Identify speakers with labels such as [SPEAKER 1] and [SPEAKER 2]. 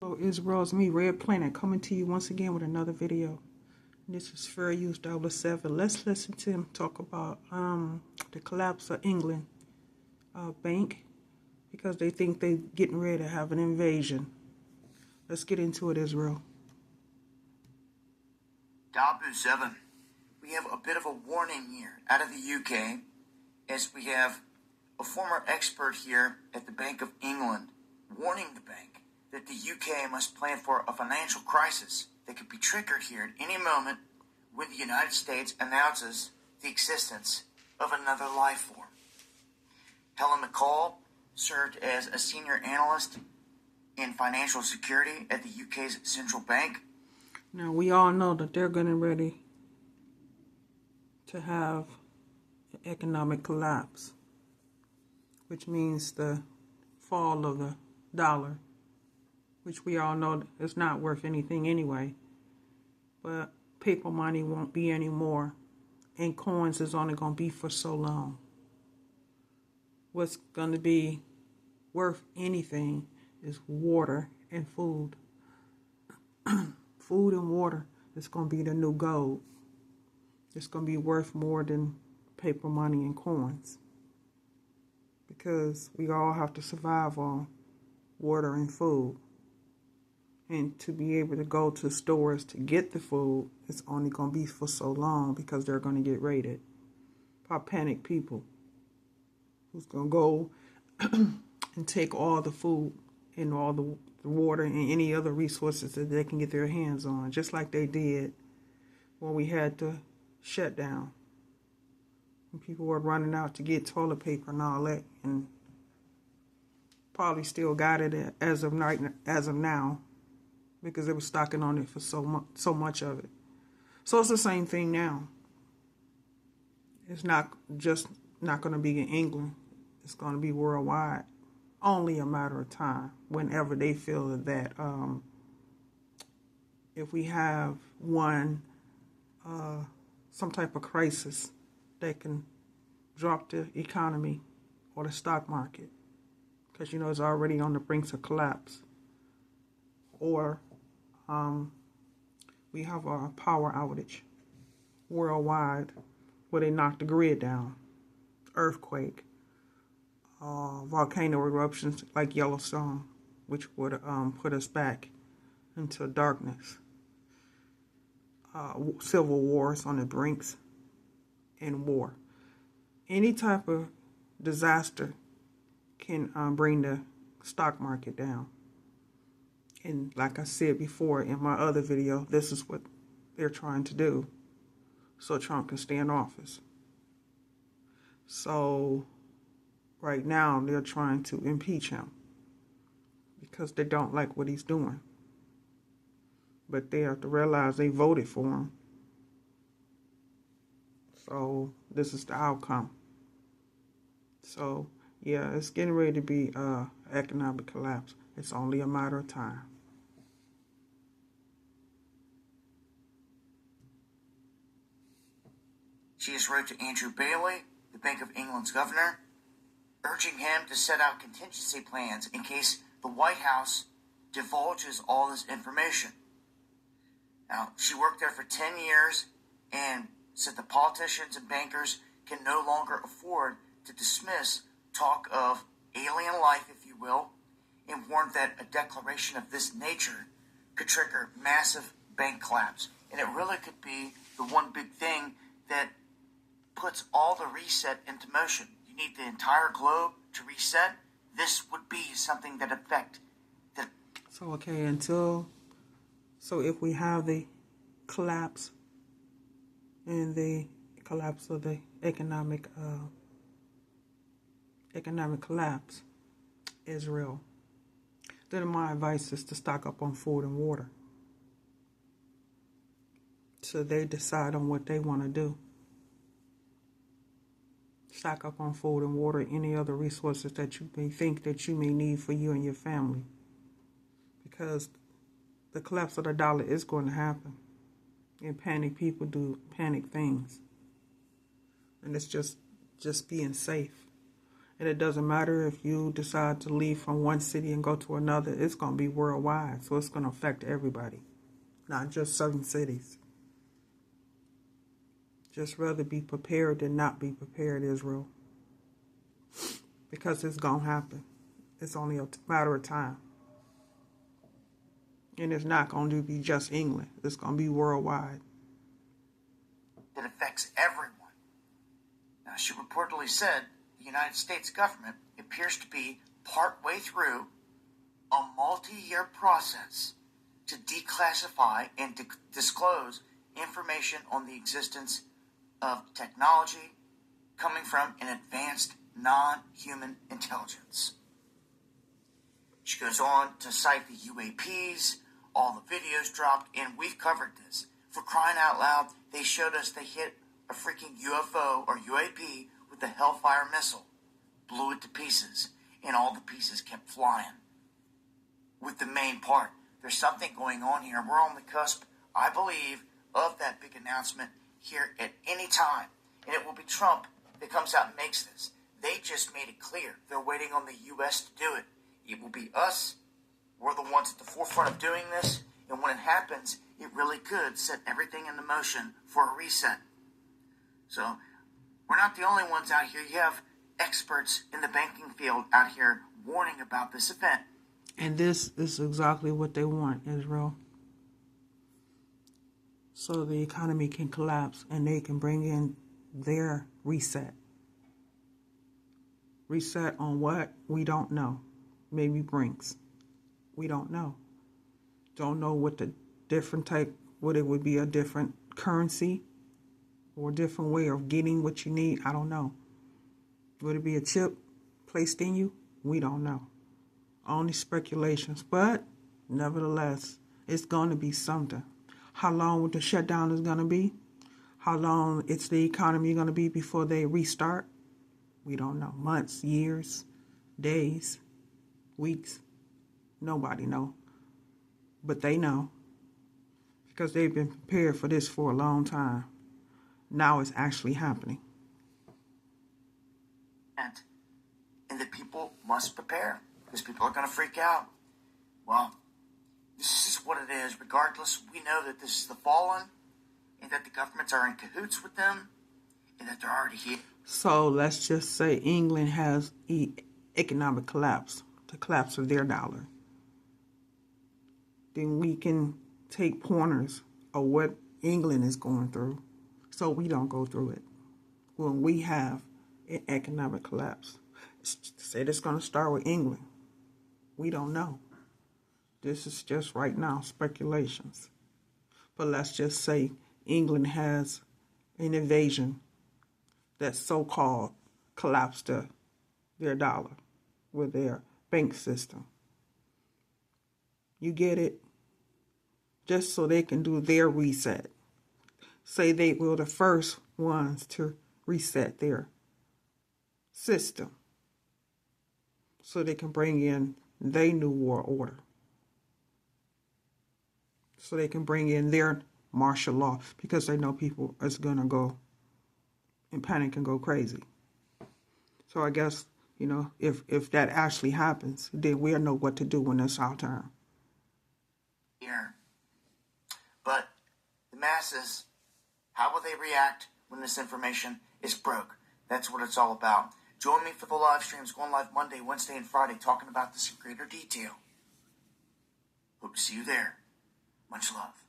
[SPEAKER 1] Hello Israel, it's me, Red Planet, coming to you once again with another video. This is Fair Use 7. Let's listen to him talk about the collapse of England bank, because they think they're getting ready to have an invasion. Let's get into it, Israel.
[SPEAKER 2] W7, we have a bit of a warning here out of the UK, as we have a former expert here at the Bank of England warning the bank that the UK must plan for a financial crisis that could be triggered here at any moment when the United States announces the existence of another life form. Helen McCall served as a senior analyst in financial security at the UK's central bank.
[SPEAKER 1] Now, we all know that they're getting ready to have an economic collapse, which means the fall of the dollar, which we all know is not worth anything anyway. But paper money won't be anymore, and coins is only going to be for so long. What's going to be worth anything is water and food. Food and water is going to be the new gold. It's going to be worth more than paper money and coins, because we all have to survive on water and food. And to be able to go to stores to get the food, it's only going to be for so long, because they're going to get raided by panic people who's going to go and take all the food and all the water and any other resources that they can get their hands on, just like they did when we had the shutdown. When people were running out to get toilet paper and all that, and probably still got it as of now, because they were stocking on it for so much of it. So it's the same thing now. It's not going to be in England. It's going to be worldwide. Only a matter of time, whenever they feel that if we have some type of crisis that can drop the economy or the stock market, because it's already on the brink of collapse. Or we have a power outage worldwide where they knock the grid down, earthquake, volcano eruptions like Yellowstone, which would put us back into darkness, civil wars on the brinks, and war. Any type of disaster can bring the stock market down. And like I said before in my other video, this is what they're trying to do so Trump can stay in office. So right now they're trying to impeach him because they don't like what he's doing. But they have to realize they voted for him. So this is the outcome. So yeah, it's getting ready to be economic collapse. It's only a matter of time.
[SPEAKER 2] She has wrote to Andrew Bailey, the Bank of England's governor, urging him to set out contingency plans in case the White House divulges all this information. Now, she worked there for 10 years and said the politicians and bankers can no longer afford to dismiss talk of alien life, if you will, and warned that a declaration of this nature could trigger massive bank collapse. And it really could be the one big thing that puts all the reset into motion. You need the entire globe to reset. This would be something that affect the...
[SPEAKER 1] So if we have the collapse and the collapse of the economic collapse, Israel, then my advice is to stock up on food and water, so they decide on what they want to do. Stock up on food and water, any other resources that you may think that you may need for you and your family, because the collapse of the dollar is going to happen, and panic people do panic things, and it's just being safe. And it doesn't matter if you decide to leave from one city and go to another, it's going to be worldwide. So it's going to affect everybody, not just certain cities. Just rather be prepared than not be prepared, Israel. Because it's going to happen. It's only a matter of time. And it's not going to be just England. It's going to be worldwide.
[SPEAKER 2] It affects everyone. Now, she reportedly said the United States government appears to be partway through a multi-year process to declassify and disclose information on the existence of technology coming from an advanced non-human intelligence. She goes on to cite the UAPs, all the videos dropped, and we've covered this. For crying out loud, they showed us they hit a freaking UFO or UAP with the Hellfire missile, blew it to pieces, and all the pieces kept flying. With the main part, there's something going on here. We're on the cusp, I believe, of that big announcement here at any time. And it will be Trump that comes out and makes this. They just made it clear. They're waiting on the U.S. to do it. It will be us. We're the ones at the forefront of doing this. And when it happens, it really could set everything into motion for a reset. So, we're not the only ones out here. You have experts in the banking field out here warning about this event.
[SPEAKER 1] And this is exactly what they want, Israel. So the economy can collapse and they can bring in their reset. Reset on what? We don't know. Maybe Brinks. We don't know. Don't know what the different type, what it would be, a different currency or a different way of getting what you need. I don't know. Would it be a chip placed in you? We don't know. Only speculations. But nevertheless, it's going to be something. How long the shutdown is going to be? How long it's the economy going to be before they restart? We don't know. Months, years, days, weeks. Nobody know. But they know. Because they've been prepared for this for a long time. Now it's actually happening.
[SPEAKER 2] And the people must prepare. Because people are going to freak out. Well, this is what it is. Regardless, we know that this is the fallen. And that the governments are in cahoots with them. And that they're already here.
[SPEAKER 1] So let's just say England has economic collapse. The collapse of their dollar. Then we can take pointers of what England is going through so we don't go through it when we have an economic collapse. Say it's going to start with England. We don't know. This is just right now speculations. But let's just say England has an invasion that so-called collapsed their dollar with their bank system. You get it? Just so they can do their reset. Say they were the first ones to reset their system. So they can bring in their new world order. So they can bring in their martial law. Because they know people is going to go in panic and go crazy. So I guess, if that actually happens, then we'll know what to do when it's our turn.
[SPEAKER 2] Here. But the masses, how will they react when this information is broke? That's what it's all about. Join me for the live streams going live Monday, Wednesday, and Friday, talking about this in greater detail. Hope to see you there. Much love.